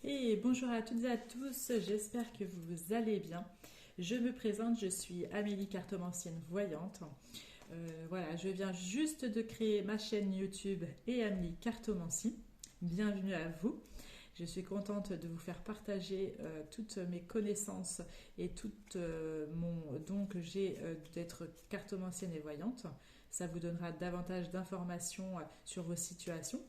Et bonjour à toutes et à tous, j'espère que vous allez bien. Je me présente, je suis Amélie Cartomancienne Voyante. Voilà, je viens juste de créer ma chaîne YouTube et Amélie Cartomancie. Bienvenue à vous. Je suis contente de vous faire partager toutes mes connaissances et tout mon don que j'ai d'être cartomancienne et voyante. Ça vous donnera davantage d'informations sur vos situations.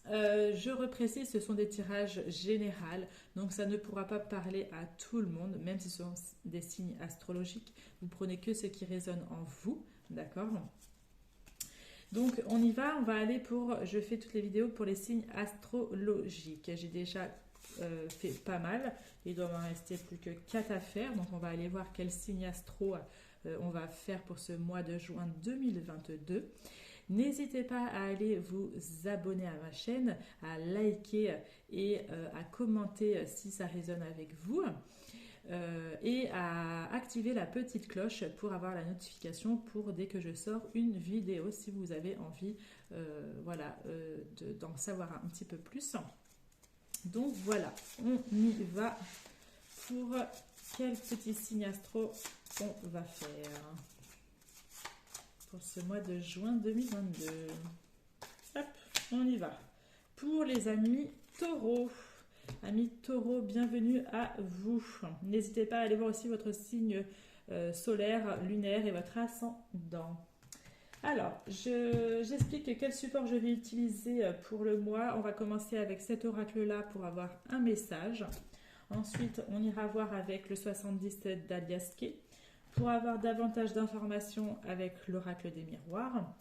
Je reprécise, ce sont des tirages généraux, donc ça ne pourra pas parler à tout le monde, même si ce sont des signes astrologiques. Vous prenez que ce qui résonne en vous, d'accord? Donc on y va, on va aller je fais toutes les vidéos pour les signes astrologiques. J'ai déjà fait pas mal, il doit m'en rester plus que 4 à faire, donc on va aller voir quel signe astro on va faire pour ce mois de juin 2022. N'hésitez pas à aller vous abonner à ma chaîne, à liker et à commenter si ça résonne avec vous. Et à activer la petite cloche pour avoir la notification pour dès que je sors une vidéo si vous avez envie d'en savoir un petit peu plus. Donc voilà, on y va pour quel petit signe astro on va faire pour ce mois de juin 2022. Hop, on y va. Pour les amis taureaux. Amis taureaux, bienvenue à vous. N'hésitez pas à aller voir aussi votre signe solaire, lunaire et votre ascendant. Alors, j'explique quel support je vais utiliser pour le mois. On va commencer avec cet oracle-là pour avoir un message. Ensuite, on ira voir avec le 70 d'Aliaske pour avoir davantage d'informations avec l'oracle des miroirs.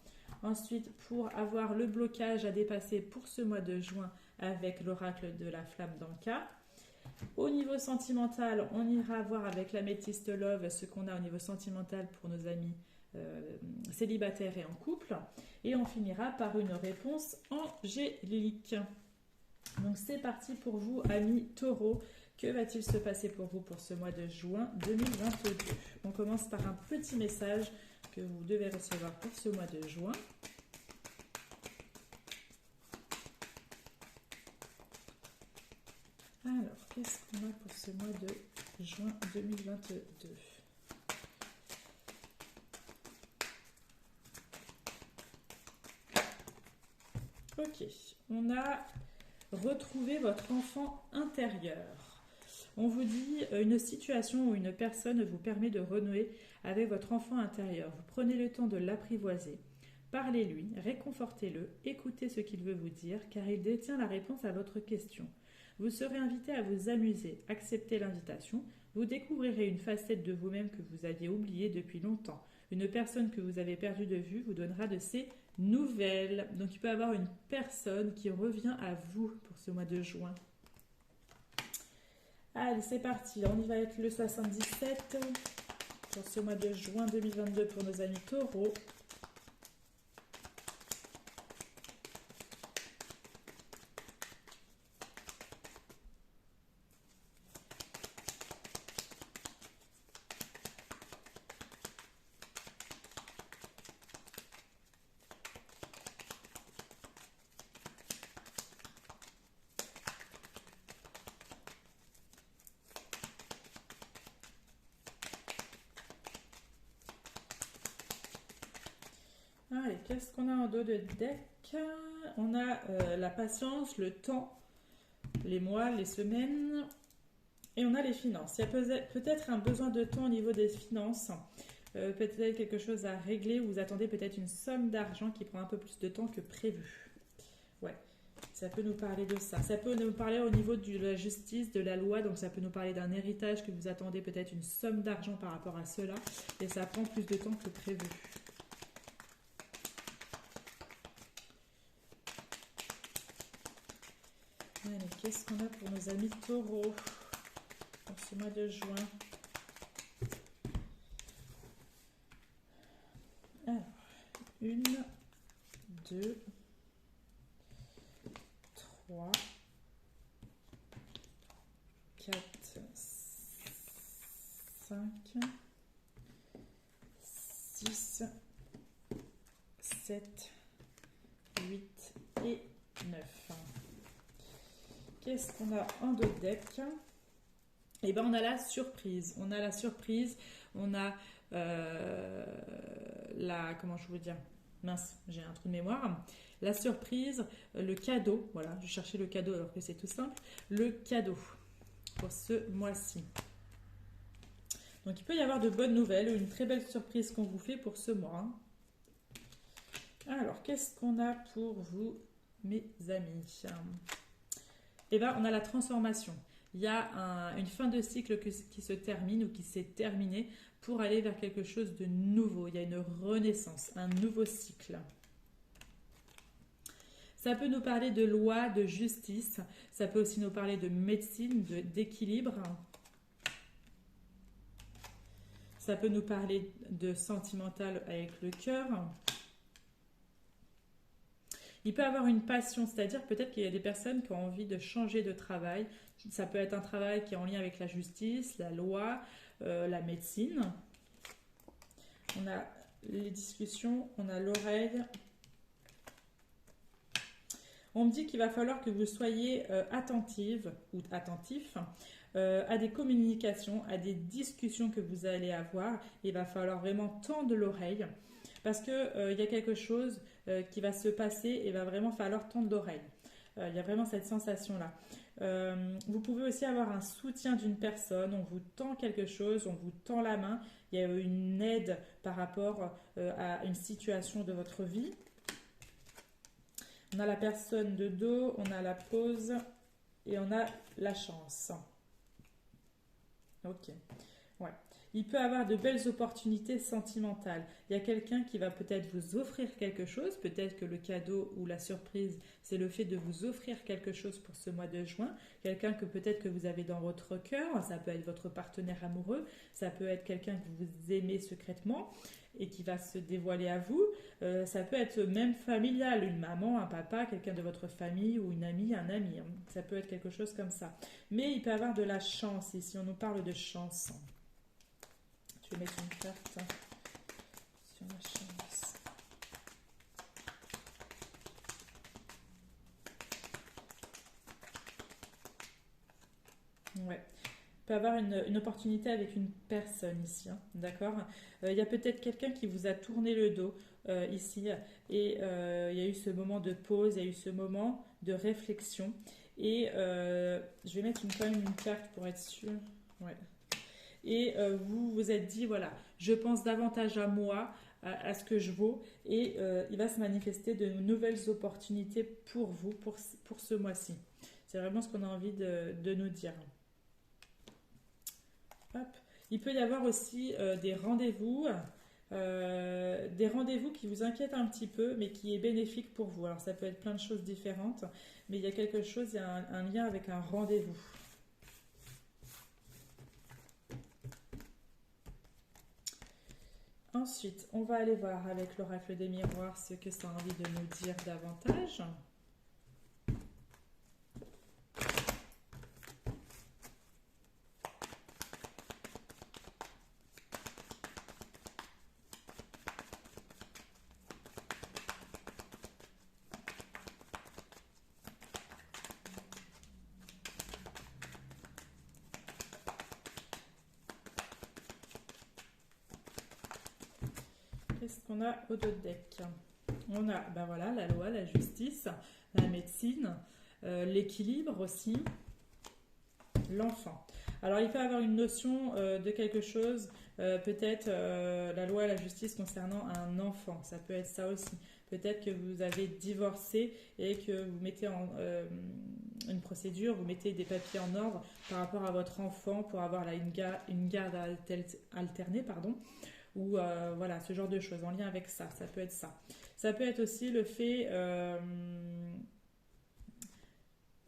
Ensuite, pour avoir le blocage à dépasser pour ce mois de juin avec l'oracle de la flamme d'Anka. Au niveau sentimental, on ira voir avec l'améthyste love ce qu'on a au niveau sentimental pour nos amis célibataires et en couple. Et on finira par une réponse angélique. Donc c'est parti pour vous, amis taureaux. Que va-t-il se passer pour vous pour ce mois de juin 2022? On commence par un petit message que vous devez recevoir pour ce mois de juin. Alors, qu'est-ce qu'on a pour ce mois de juin 2022? Ok, on a retrouvé votre enfant intérieur. On vous dit une situation où une personne vous permet de renouer avec votre enfant intérieur. Vous prenez le temps de l'apprivoiser. Parlez-lui, réconfortez-le, écoutez ce qu'il veut vous dire car il détient la réponse à votre question. Vous serez invité à vous amuser, acceptez l'invitation. Vous découvrirez une facette de vous-même que vous aviez oubliée depuis longtemps. Une personne que vous avez perdue de vue vous donnera de ses nouvelles. Donc il peut y avoir une personne qui revient à vous pour ce mois de juin. Allez, c'est parti. On y va avec le 77 pour ce mois de juin 2022 pour nos amis taureaux. Allez, qu'est-ce qu'on a en dos de deck? On a la patience, le temps, les mois, les semaines, et on a les finances. Il y a peut-être un besoin de temps au niveau des finances, peut-être quelque chose à régler, ou vous attendez peut-être une somme d'argent qui prend un peu plus de temps que prévu. Ouais, ça peut nous parler de ça. Ça peut nous parler au niveau de la justice, de la loi, donc ça peut nous parler d'un héritage que vous attendez peut-être une somme d'argent par rapport à cela, et ça prend plus de temps que prévu. Allez, qu'est-ce qu'on a pour nos amis taureaux pour ce mois de juin? Alors, 1, 2, 3, 4, 5, 6, 7, 8 et 9. qu'est-ce qu'on a en d'autres decks? Et ben on a la surprise. On a la surprise. On a la... Comment je veux dire? Mince, j'ai un trou de mémoire. La surprise, le cadeau. Voilà, je cherchais le cadeau alors que c'est tout simple. Le cadeau pour ce mois-ci. Donc il peut y avoir de bonnes nouvelles ou une très belle surprise qu'on vous fait pour ce mois. Alors, qu'est-ce qu'on a pour vous, mes amis? Eh bien, on a la transformation. Il y a une fin de cycle qui se termine ou qui s'est terminée pour aller vers quelque chose de nouveau. Il y a une renaissance, un nouveau cycle. Ça peut nous parler de loi, de justice. Ça peut aussi nous parler de médecine, d'équilibre. Ça peut nous parler de sentimental avec le cœur. Il peut avoir une passion, c'est-à-dire peut-être qu'il y a des personnes qui ont envie de changer de travail. Ça peut être un travail qui est en lien avec la justice, la loi, la médecine. On a les discussions, on a l'oreille. On me dit qu'il va falloir que vous soyez attentive ou attentif à des communications, à des discussions que vous allez avoir. Il va falloir vraiment tendre l'oreille parce qu'il y a quelque chose qui va se passer et il va vraiment falloir tendre l'oreille. Il y a vraiment cette sensation-là. Vous pouvez aussi avoir un soutien d'une personne, on vous tend quelque chose, on vous tend la main, il y a une aide par rapport à une situation de votre vie. On a la personne de dos, on a la pause et on a la chance. Ok, ouais. Il peut avoir de belles opportunités sentimentales. Il y a quelqu'un qui va peut-être vous offrir quelque chose. Peut-être que le cadeau ou la surprise, c'est le fait de vous offrir quelque chose pour ce mois de juin. Quelqu'un que peut-être que vous avez dans votre cœur. Ça peut être votre partenaire amoureux. Ça peut être quelqu'un que vous aimez secrètement et qui va se dévoiler à vous. Ça peut être même familial. Une maman, un papa, quelqu'un de votre famille ou une amie, un ami. Ça peut être quelque chose comme ça. Mais il peut avoir de la chance ici. On nous parle de chance. Je vais mettre une carte sur la chance. Ouais. Il peut y avoir une opportunité avec une personne ici, hein, d'accord? Il y a peut-être quelqu'un qui vous a tourné le dos ici et il y a eu ce moment de pause, il y a eu ce moment de réflexion et je vais mettre quand même une carte pour être sûre. Ouais. Et vous vous êtes dit, voilà, je pense davantage à moi, à ce que je vaux, et il va se manifester de nouvelles opportunités pour vous, pour ce mois-ci. C'est vraiment ce qu'on a envie de nous dire. Hop. Il peut y avoir aussi des rendez-vous qui vous inquiètent un petit peu, mais qui est bénéfique pour vous. Alors ça peut être plein de choses différentes, mais il y a quelque chose, il y a un lien avec un rendez-vous. Ensuite, on va aller voir avec l'oracle des miroirs ce que ça a envie de nous dire davantage. Qu'est-ce qu'on a au dos de deck? On a ben voilà, la loi, la justice, la médecine, l'équilibre aussi, l'enfant. Alors il peut avoir une notion de quelque chose, peut-être la loi et la justice concernant un enfant, ça peut être ça aussi. Peut-être que vous avez divorcé et que vous mettez en une procédure, vous mettez des papiers en ordre par rapport à votre enfant pour avoir là, une garde alternée, pardon. Ou voilà, ce genre de choses en lien avec ça, ça peut être ça. Ça peut être aussi le fait,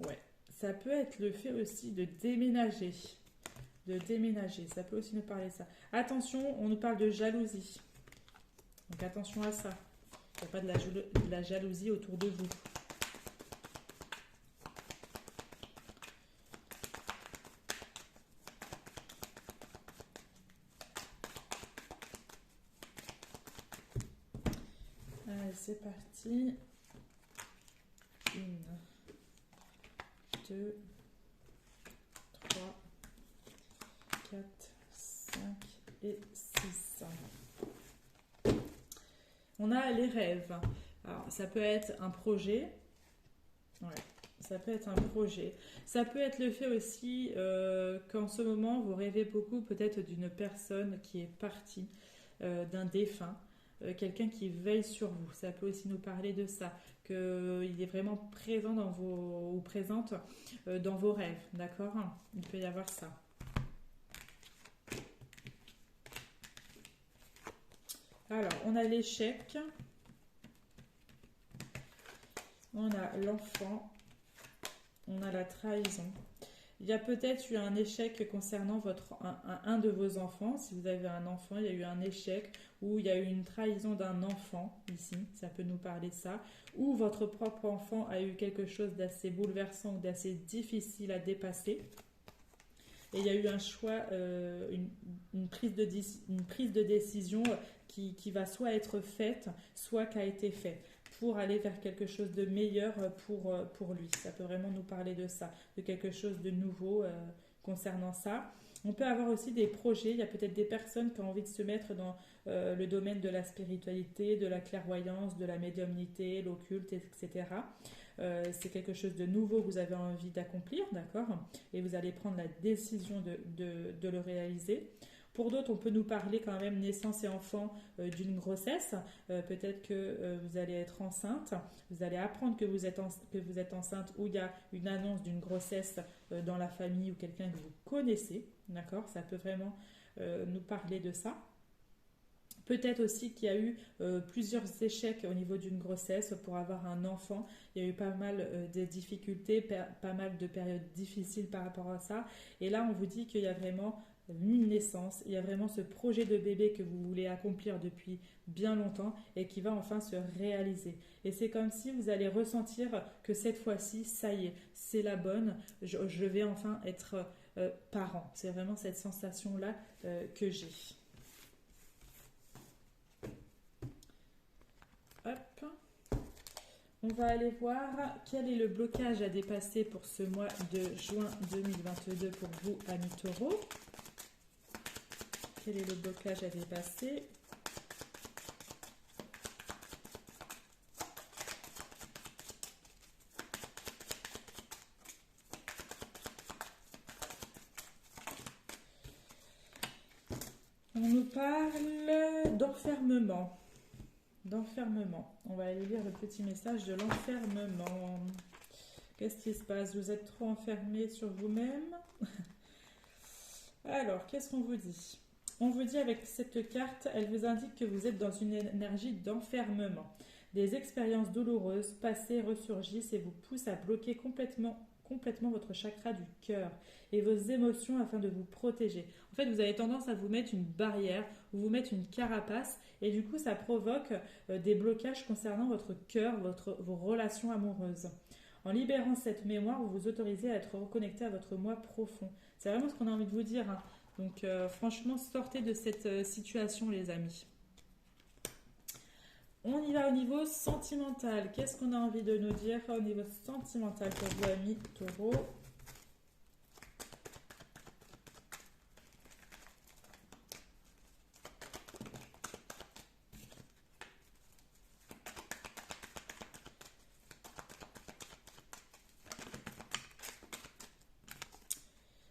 ouais, ça peut être le fait aussi de déménager, ça peut aussi nous parler de ça. Attention, on nous parle de jalousie, donc attention à ça, il n'y a pas de la jalousie autour de vous. Allez, c'est parti. 1, 2, 3, 4, 5 et 6. On a les rêves. Alors, ça peut être un projet. Ouais, ça peut être un projet. Ça peut être le fait aussi qu'en ce moment, vous rêvez beaucoup peut-être d'une personne qui est partie, d'un défunt, quelqu'un qui veille sur vous. Ça peut aussi nous parler de ça, qu'il est vraiment présent dans vos, ou présente dans vos rêves, d'accord? Il peut y avoir ça. Alors, on a l'échec, on a l'enfant, on a la trahison. Il y a peut-être eu un échec concernant un de vos enfants. Si vous avez un enfant, il y a eu un échec ou il y a eu une trahison d'un enfant ici. Ça peut nous parler de ça. Ou votre propre enfant a eu quelque chose d'assez bouleversant ou d'assez difficile à dépasser. Et il y a eu un choix, une prise de décision qui va soit être faite, soit qui a été faite, pour aller vers quelque chose de meilleur pour lui. Ça peut vraiment nous parler de ça, de quelque chose de nouveau concernant ça. On peut avoir aussi des projets, il y a peut-être des personnes qui ont envie de se mettre dans le domaine de la spiritualité, de la clairvoyance, de la médiumnité, l'occulte, etc. C'est quelque chose de nouveau que vous avez envie d'accomplir, d'accord? Et vous allez prendre la décision de le réaliser. Pour d'autres, on peut nous parler quand même naissance et enfant d'une grossesse. Peut-être que vous allez être enceinte, vous allez apprendre que vous êtes enceinte, ou il y a une annonce d'une grossesse dans la famille ou quelqu'un que vous connaissez, d'accord? Ça peut vraiment nous parler de ça. Peut-être aussi qu'il y a eu plusieurs échecs au niveau d'une grossesse pour avoir un enfant. Il y a eu pas mal de difficultés, pas mal de périodes difficiles par rapport à ça. Et là, on vous dit qu'il y a vraiment une naissance, il y a vraiment ce projet de bébé que vous voulez accomplir depuis bien longtemps et qui va enfin se réaliser. Et c'est comme si vous allez ressentir que cette fois-ci, ça y est, c'est la bonne, je vais enfin être parent. C'est vraiment cette sensation-là que j'ai. Hop. On va aller voir quel est le blocage à dépasser pour ce mois de juin 2022 pour vous, amis taureaux. Quel est le blocage à dépasser? On nous parle d'enfermement. D'enfermement. On va aller lire le petit message de l'enfermement. Qu'est-ce qui se passe? Vous êtes trop enfermé sur vous-même? Alors, qu'est-ce qu'on vous dit? On vous dit avec cette carte, elle vous indique que vous êtes dans une énergie d'enfermement. Des expériences douloureuses passées ressurgissent et vous poussent à bloquer complètement votre chakra du cœur et vos émotions afin de vous protéger. En fait, vous avez tendance à vous mettre une barrière ou vous mettre une carapace et du coup, ça provoque des blocages concernant votre cœur, vos relations amoureuses. En libérant cette mémoire, vous vous autorisez à être reconnecté à votre moi profond. C'est vraiment ce qu'on a envie de vous dire, hein. Donc franchement, sortez de cette situation, les amis. On y va au niveau sentimental. Qu'est-ce qu'on a envie de nous dire au niveau sentimental pour vous, amis taureaux?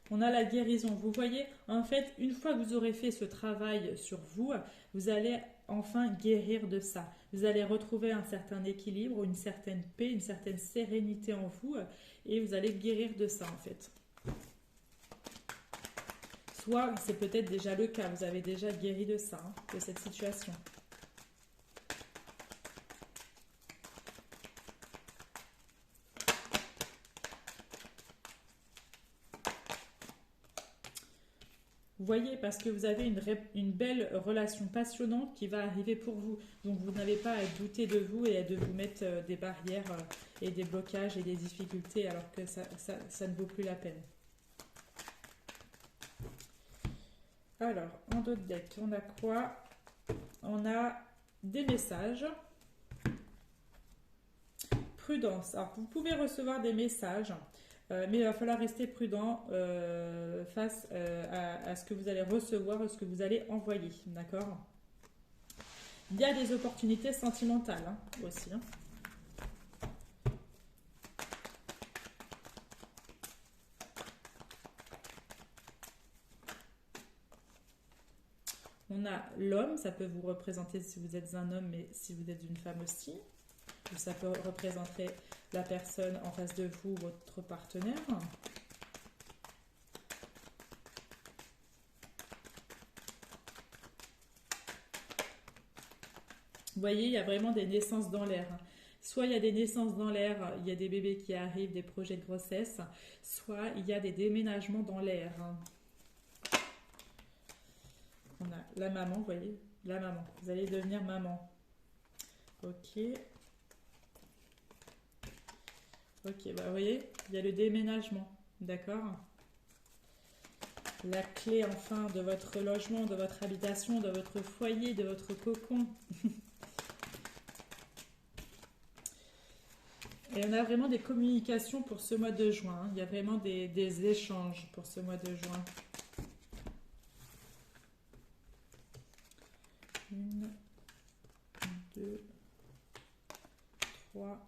On a la guérison. Vous voyez, en fait, une fois que vous aurez fait ce travail sur vous, vous allez enfin guérir de ça. Vous allez retrouver un certain équilibre, une certaine paix, une certaine sérénité en vous et vous allez guérir de ça, en fait. Soit c'est peut-être déjà le cas, vous avez déjà guéri de ça, hein, de cette situation. Vous voyez, parce que vous avez une belle relation passionnante qui va arriver pour vous. Donc vous n'avez pas à douter de vous et à de vous mettre des barrières et des blocages et des difficultés alors que ça ne vaut plus la peine. Alors, en d'autres decks, on a quoi? On a des messages. Prudence. Alors, vous pouvez recevoir des messages Mais il va falloir rester prudent face à ce que vous allez recevoir, à ce que vous allez envoyer, d'accord? Il y a des opportunités sentimentales hein, aussi. Hein. On a l'homme, ça peut vous représenter si vous êtes un homme, mais si vous êtes une femme aussi. Ou ça peut représenter la personne en face de vous, votre partenaire. Vous voyez, il y a vraiment des naissances dans l'air. Hein. Soit il y a des naissances dans l'air, il y a des bébés qui arrivent, des projets de grossesse, soit il y a des déménagements dans l'air. Hein. On a la maman, vous voyez, la maman. Vous allez devenir maman. Ok. Ok, bah vous voyez, il y a le déménagement. D'accord? La clé enfin de votre logement, de votre habitation, de votre foyer, de votre cocon. Et on a vraiment des communications pour ce mois de juin. Hein. Il y a vraiment des échanges pour ce mois de juin. 1, 2, 3,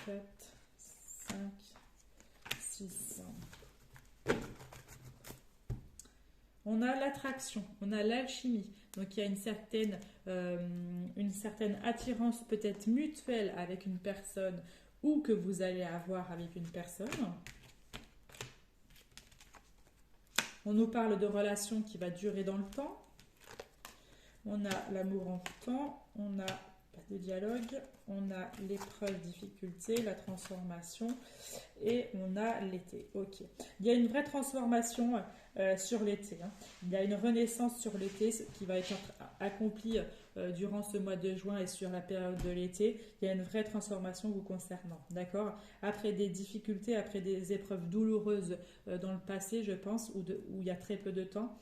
4, 5, 6. On a l'attraction, on a l'alchimie. Donc il y a une certaine attirance peut-être mutuelle avec une personne ou que vous allez avoir avec une personne. On nous parle de relations qui va durer dans le temps. On a l'amour en tout temps, on a le dialogue, on a l'épreuve, difficulté, la transformation et on a l'été. Ok. Il y a une vraie transformation sur l'été. Hein. Il y a une renaissance sur l'été qui va être accomplie durant ce mois de juin et sur la période de l'été. Il y a une vraie transformation vous concernant. D'accord? Après des difficultés, après des épreuves douloureuses dans le passé, je pense, où il y a très peu de temps.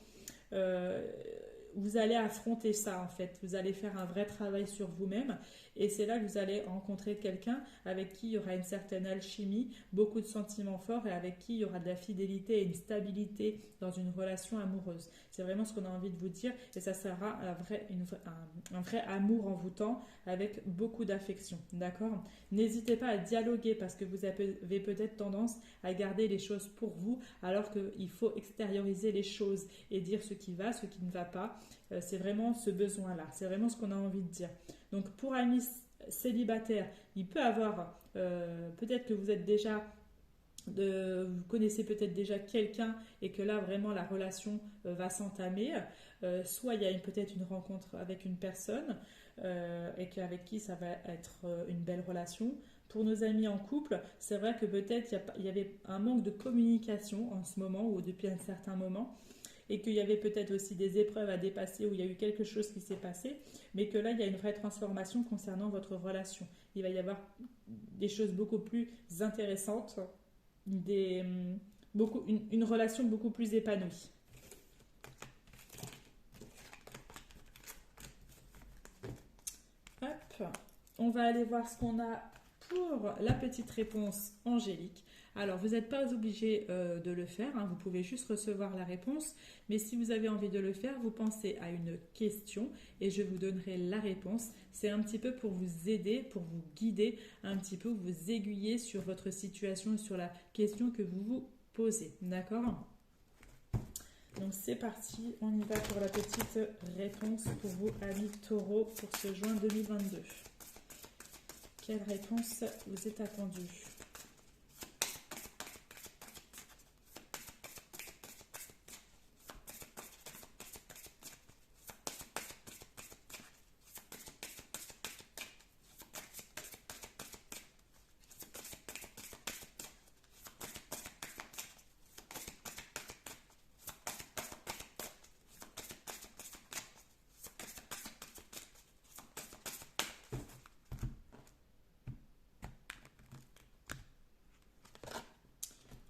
Vous allez affronter ça en fait, vous allez faire un vrai travail sur vous-même et c'est là que vous allez rencontrer quelqu'un avec qui il y aura une certaine alchimie, beaucoup de sentiments forts et avec qui il y aura de la fidélité et une stabilité dans une relation amoureuse. C'est vraiment ce qu'on a envie de vous dire et ça sera un vrai amour envoûtant avec beaucoup d'affection, d'accord? N'hésitez pas à dialoguer parce que vous avez peut-être tendance à garder les choses pour vous alors qu'il faut extérioriser les choses et dire ce qui va, ce qui ne va pas. C'est vraiment ce besoin-là, c'est vraiment ce qu'on a envie de dire. Donc pour amis célibataires, il peut avoir, peut-être que vous êtes déjà, vous connaissez peut-être déjà quelqu'un et que là vraiment la relation va s'entamer. Soit il y a peut-être une rencontre avec une personne et qu'avec qui ça va être une belle relation. Pour nos amis en couple, c'est vrai que peut-être il y avait un manque de communication en ce moment ou depuis un certain moment et qu'il y avait peut-être aussi des épreuves à dépasser où il y a eu quelque chose qui s'est passé, mais que là, il y a une vraie transformation concernant votre relation. Il va y avoir des choses beaucoup plus intéressantes, une relation beaucoup plus épanouie. Hop, on va aller voir ce qu'on a pour la petite réponse angélique. Alors, vous n'êtes pas obligé de le faire, hein, vous pouvez juste recevoir la réponse, mais si vous avez envie de le faire, vous pensez à une question et je vous donnerai la réponse. C'est un petit peu pour vous aider, pour vous guider, un petit peu vous aiguiller sur votre situation, sur la question que vous vous posez. D'accord ? Donc c'est parti, on y va pour la petite réponse pour vous, amis taureaux, pour ce juin 2022. Quelle réponse vous est attendue ?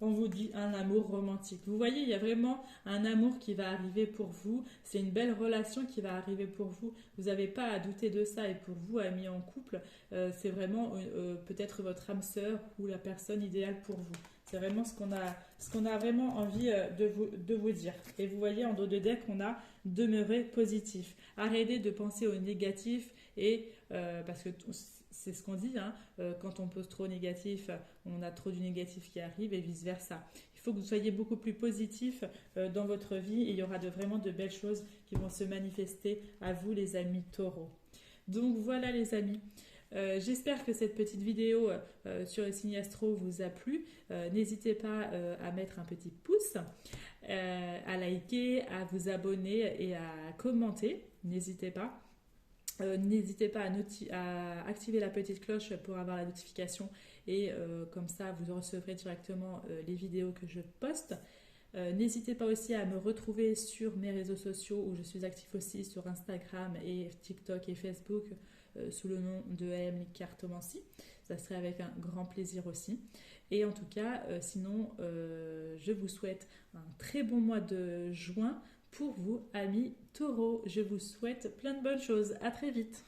On vous dit un amour romantique. Vous voyez, il y a vraiment un amour qui va arriver pour vous. C'est une belle relation qui va arriver pour vous. Vous n'avez pas à douter de ça. Et pour vous, amis en couple, c'est vraiment peut-être votre âme sœur ou la personne idéale pour vous. C'est vraiment ce qu'on a vraiment envie de vous dire. Et vous voyez en dos de deck, on a demeurer positif. Arrêtez de penser au négatif et parce que c'est ce qu'on dit, hein, quand on pose trop négatif, on a trop du négatif qui arrive et vice versa. Il faut que vous soyez beaucoup plus positif dans votre vie et il y aura vraiment de belles choses qui vont se manifester à vous les amis taureaux. Donc voilà les amis. J'espère que cette petite vidéo sur les signes astro vous a plu. N'hésitez pas à mettre un petit pouce, à liker, à vous abonner et à commenter. N'hésitez pas. N'hésitez pas à activer la petite cloche pour avoir la notification et comme ça vous recevrez directement les vidéos que je poste. N'hésitez pas aussi à me retrouver sur mes réseaux sociaux où je suis active aussi sur Instagram et TikTok et Facebook sous le nom de AM Cartomancie. Ça serait avec un grand plaisir aussi. Et en tout cas, sinon, je vous souhaite un très bon mois de juin pour vous, amis taureaux. Je vous souhaite plein de bonnes choses. À très vite.